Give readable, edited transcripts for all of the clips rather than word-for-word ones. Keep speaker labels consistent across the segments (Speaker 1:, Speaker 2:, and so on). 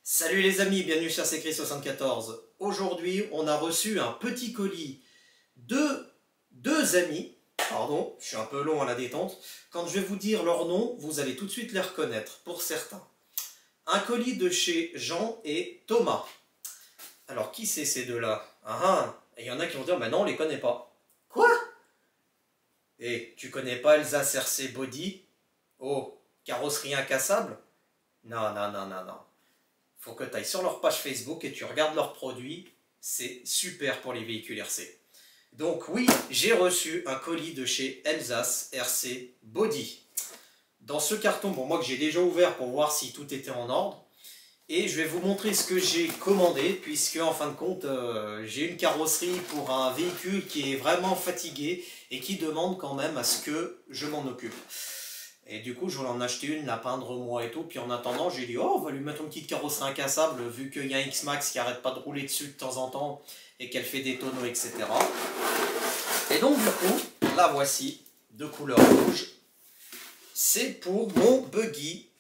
Speaker 1: Salut les amis, bienvenue sur Secret74. Aujourd'hui, on a reçu un petit colis de deux amis. Pardon, je suis un peu long à la détente. Quand je vais vous dire leur nom, vous allez tout de suite les reconnaître, pour certains. Un colis de chez Jean et Thomas. Alors, qui c'est ces deux-là? Et il y en a qui vont dire, mais non, on les connaît pas. Quoi? Et tu connais pas Elsa RC Body? Oh, carrosserie incassable? Non, non, non, non, non. Faut que tu ailles sur leur page Facebook et tu regardes leurs produits. C'est super pour les véhicules RC. Donc oui, j'ai reçu un colis de chez Elsa RC Body. Dans ce carton, bon, moi que j'ai déjà ouvert pour voir si tout était en ordre. Et je vais vous montrer ce que j'ai commandé, puisque en fin de compte, j'ai une carrosserie pour un véhicule qui est vraiment fatigué et qui demande quand même à ce que je m'en occupe. Et du coup, je voulais en acheter une, la peindre moi et tout. Puis en attendant, j'ai dit, oh, on va lui mettre une petite carrosserie incassable, vu qu'il y a un X-Max qui arrête pas de rouler dessus de temps en temps et qu'elle fait des tonneaux, etc. Et donc, du coup, la voici, de couleur rouge. C'est pour mon buggy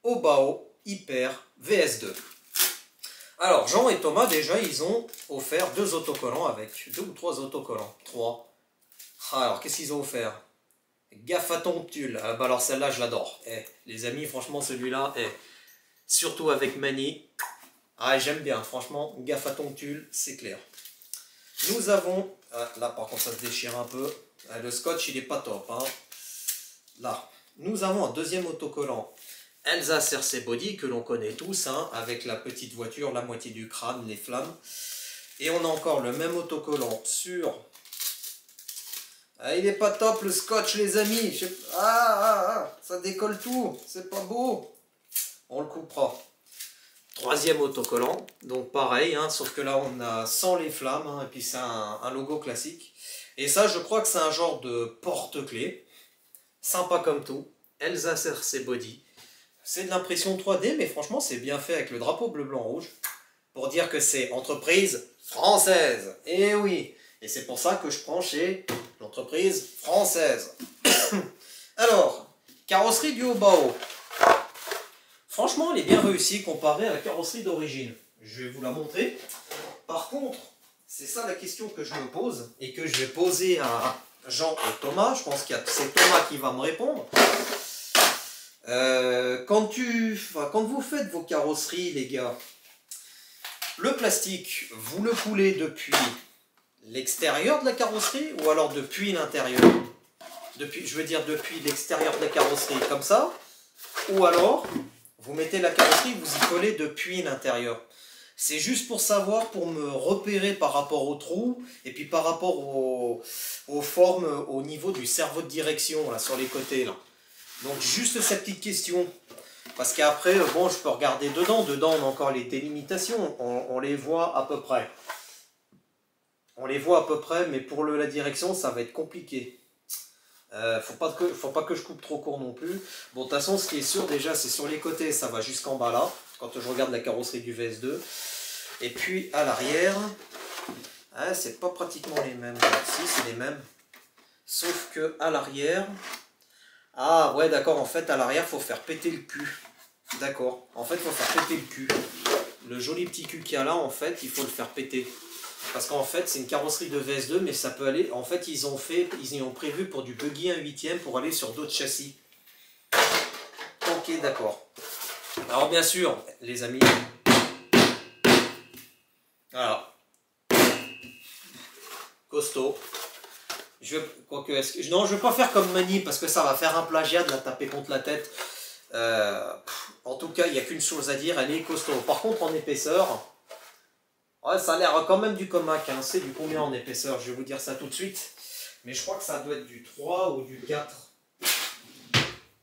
Speaker 1: Obao Hyper VS2. Alors, Jean et Thomas, déjà, ils ont offert deux autocollants avec. Deux ou trois autocollants. Trois. Alors, qu'est-ce qu'ils ont offert? Gaffe à ton tulle. Ah bah alors celle-là, je l'adore. Les amis, franchement, celui-là, surtout avec Mani. Ah, j'aime bien. Franchement, gaffe à ton tulle, c'est clair. Nous avons... là, par contre, ça se déchire un peu. Le scotch, il est pas top. Hein. Là. Nous avons un deuxième autocollant. Elsa RC Body, que l'on connaît tous, hein, avec la petite voiture, la moitié du crâne, les flammes. Et on a encore le même autocollant sur... Ah, il est pas top le scotch, les amis. Ça décolle tout. C'est pas beau. On le coupera. Troisième autocollant. Donc pareil, hein, sauf que là on a sans les flammes. Hein, et puis c'est un logo classique. Et ça, je crois que c'est un genre de porte-clés. Sympa comme tout. Elsa RC Body. C'est de l'impression 3D, mais franchement c'est bien fait avec le drapeau bleu, blanc, rouge. Pour dire que c'est entreprise française. Et oui. Et c'est pour ça que je prends chez l'entreprise française. Alors, carrosserie du Obao. Franchement, elle est bien réussie comparée à la carrosserie d'origine. Je vais vous la montrer. Par contre, c'est ça la question que je me pose et que je vais poser à Jean et Thomas. Je pense que c'est Thomas qui va me répondre. Quand vous faites vos carrosseries, les gars, le plastique, vous le coulez depuis l'extérieur de la carrosserie ou alors depuis l'intérieur? Je veux dire depuis l'extérieur de la carrosserie comme ça, ou alors vous mettez la carrosserie, vous y collez depuis l'intérieur. C'est juste pour savoir, pour me repérer par rapport aux trous et puis par rapport aux formes au niveau du cerveau de direction là sur les côtés là. Donc juste cette petite question. Parce qu'après, bon, je peux regarder dedans. Dedans, on a encore les délimitations. On les voit à peu près. On les voit à peu près, mais pour la direction, ça va être compliqué. Faut pas que je coupe trop court non plus. Bon, de toute façon, ce qui est sûr déjà, c'est sur les côtés, ça va jusqu'en bas là. Quand je regarde la carrosserie du VS2. Et puis à l'arrière, c'est pas pratiquement les mêmes. Si, c'est les mêmes. Sauf que à l'arrière... Ah ouais, d'accord, en fait, à l'arrière, faut faire péter le cul. D'accord, en fait, il faut faire péter le cul. Le joli petit cul qu'il y a là, en fait, il faut le faire péter. Parce qu'en fait, c'est une carrosserie de VS2, mais ça peut aller... En fait, ils y ont prévu pour du buggy 1/8 pour aller sur d'autres châssis. Ok, d'accord. Alors, bien sûr, les amis... Voilà. Costaud. Non, je ne vais pas faire comme Mani, parce que ça va faire un plagiat de la taper contre la tête. En tout cas, il n'y a qu'une chose à dire, elle est costaud. Par contre, en épaisseur... Ouais, ça a l'air quand même du Comac, hein. C'est du combien en épaisseur? Je vais vous dire ça tout de suite. Mais je crois que ça doit être du 3 ou du 4.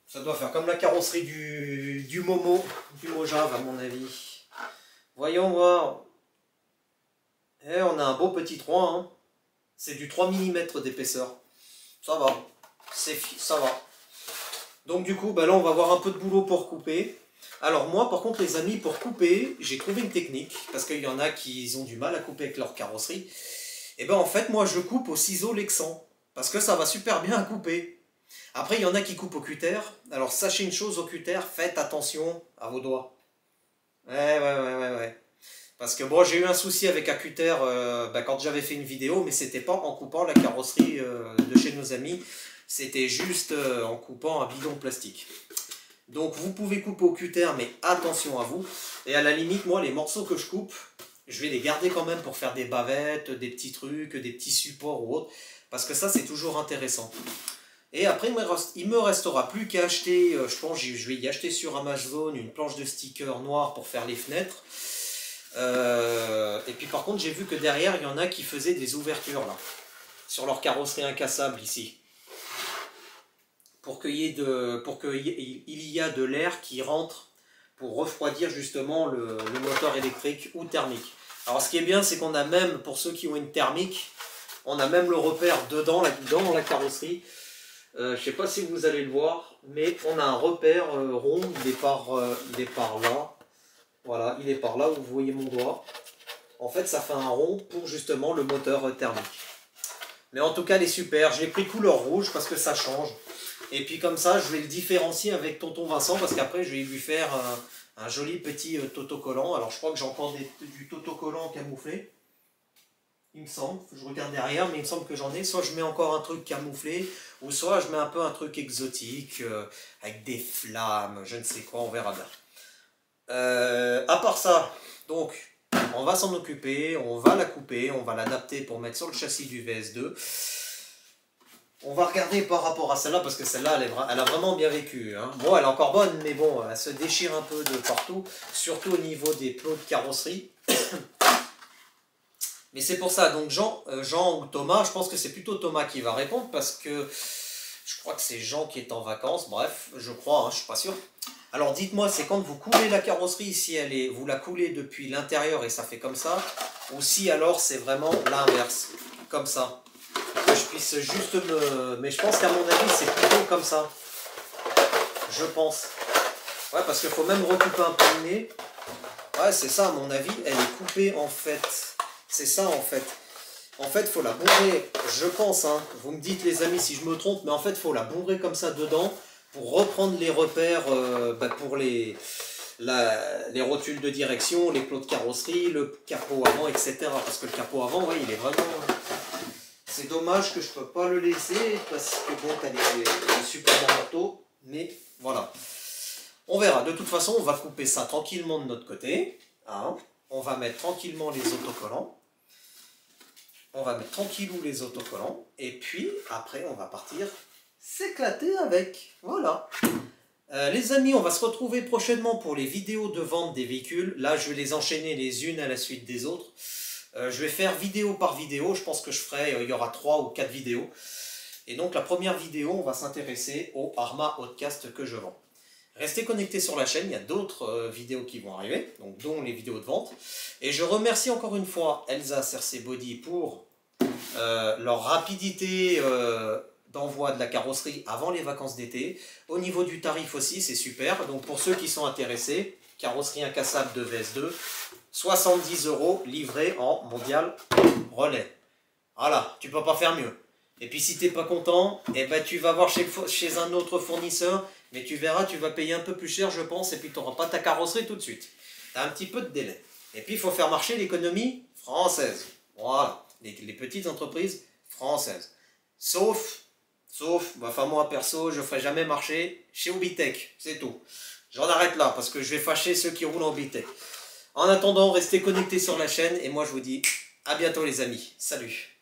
Speaker 1: Ça doit faire comme la carrosserie du Momo, du Mojave à mon avis. Voyons voir. On a un beau petit 3. Hein. C'est du 3 mm d'épaisseur. Ça va. Ça va. Donc du coup, bah là on va avoir un peu de boulot pour couper. Alors moi, par contre, les amis, pour couper, j'ai trouvé une technique, parce qu'il y en a qui ont du mal à couper avec leur carrosserie. Et ben en fait, moi, je coupe au ciseau Lexan, parce que ça va super bien à couper. Après, il y en a qui coupent au cutter. Alors, sachez une chose au cutter, faites attention à vos doigts. Ouais. Parce que bon, j'ai eu un souci avec Acuter quand j'avais fait une vidéo, mais c'était pas en coupant la carrosserie de chez nos amis, c'était juste en coupant un bidon plastique. Donc vous pouvez couper au cutter, mais attention à vous. Et à la limite, moi, les morceaux que je coupe, je vais les garder quand même pour faire des bavettes, des petits trucs, des petits supports ou autre. Parce que ça, c'est toujours intéressant. Et après, il me restera plus qu'à acheter, je pense je vais y acheter sur Amazon une planche de sticker noire pour faire les fenêtres. Et puis par contre, j'ai vu que derrière, il y en a qui faisaient des ouvertures là, sur leur carrosserie incassable ici. Pour qu'il y ait de l'air qui rentre pour refroidir justement le moteur électrique ou thermique. Alors ce qui est bien, c'est qu'on a même, pour ceux qui ont une thermique, on a même le repère dedans, dans la carrosserie. Je ne sais pas si vous allez le voir, mais on a un repère rond, il est par là. Voilà, il est par là où vous voyez mon doigt. En fait, ça fait un rond pour justement le moteur thermique. Mais en tout cas, il est super. Je l'ai pris couleur rouge parce que ça change. Et puis comme ça, je vais le différencier avec Tonton Vincent parce qu'après, je vais lui faire un joli petit autocollant. Alors, je crois que j'ai encore du autocollant camouflé. Il me semble, je regarde derrière, mais il me semble que j'en ai. Soit je mets encore un truc camouflé, ou soit je mets un peu un truc exotique, avec des flammes, je ne sais quoi, on verra bien. À part ça, donc, on va s'en occuper, on va la couper, on va l'adapter pour mettre sur le châssis du VS2. On va regarder par rapport à celle-là, parce que celle-là, elle a vraiment bien vécu. Hein. Bon, elle est encore bonne, mais bon, elle se déchire un peu de partout, surtout au niveau des plots de carrosserie. Mais c'est pour ça, donc Jean ou Thomas, je pense que c'est plutôt Thomas qui va répondre, parce que je crois que c'est Jean qui est en vacances, bref, je crois, hein, je ne suis pas sûr. Alors dites-moi, c'est quand vous coulez la carrosserie, si vous la coulez depuis l'intérieur et ça fait comme ça, ou si alors c'est vraiment l'inverse, comme ça. Que je puisse juste Mais je pense qu'à mon avis, c'est plutôt comme ça. Je pense. Ouais, parce qu'il faut même recouper un peu le nez. Ouais, c'est ça, à mon avis, elle est coupée en fait. C'est ça en fait. En fait, il faut la bourrer, je pense, hein. Vous me dites les amis si je me trompe, mais en fait, il faut la bourrer comme ça dedans pour reprendre les repères pour les rotules de direction, les plots de carrosserie, le capot avant, etc. Parce que le capot avant, ouais, il est vraiment... C'est dommage que je ne peux pas le laisser parce que bon, t'as des super morceaux, mais voilà. On verra. De toute façon, on va couper ça tranquillement de notre côté. Hein. On va mettre tranquillement les autocollants. On va mettre tranquillou les autocollants. Et puis, après, on va partir s'éclater avec. Voilà. Les amis, on va se retrouver prochainement pour les vidéos de vente des véhicules. Là, je vais les enchaîner les unes à la suite des autres. Je vais faire vidéo par vidéo. Je pense que je ferai, il y aura 3 ou 4 vidéos. Et donc, la première vidéo, on va s'intéresser au Arrma Hautecast que je vends. Restez connectés sur la chaîne, il y a d'autres vidéos qui vont arriver, donc dont les vidéos de vente. Et je remercie encore une fois Elsa CRC Body pour leur rapidité d'envoi de la carrosserie avant les vacances d'été. Au niveau du tarif aussi, c'est super. Donc pour ceux qui sont intéressés, carrosserie incassable de VS2, 70 € livré en mondial relais. Voilà, tu peux pas faire mieux. Et puis si tu n'es pas content, eh ben, tu vas voir chez un autre fournisseur, mais tu verras, tu vas payer un peu plus cher je pense, et puis tu n'auras pas ta carrosserie tout de suite. Tu as un petit peu de délai. Et puis il faut faire marcher l'économie française. Voilà, les petites entreprises françaises. Sauf, enfin moi perso, je ne ferai jamais marcher chez Obitech, c'est tout. J'en arrête là, parce que je vais fâcher ceux qui roulent en Obitech. En attendant, restez connectés sur la chaîne, et moi je vous dis à bientôt les amis. Salut.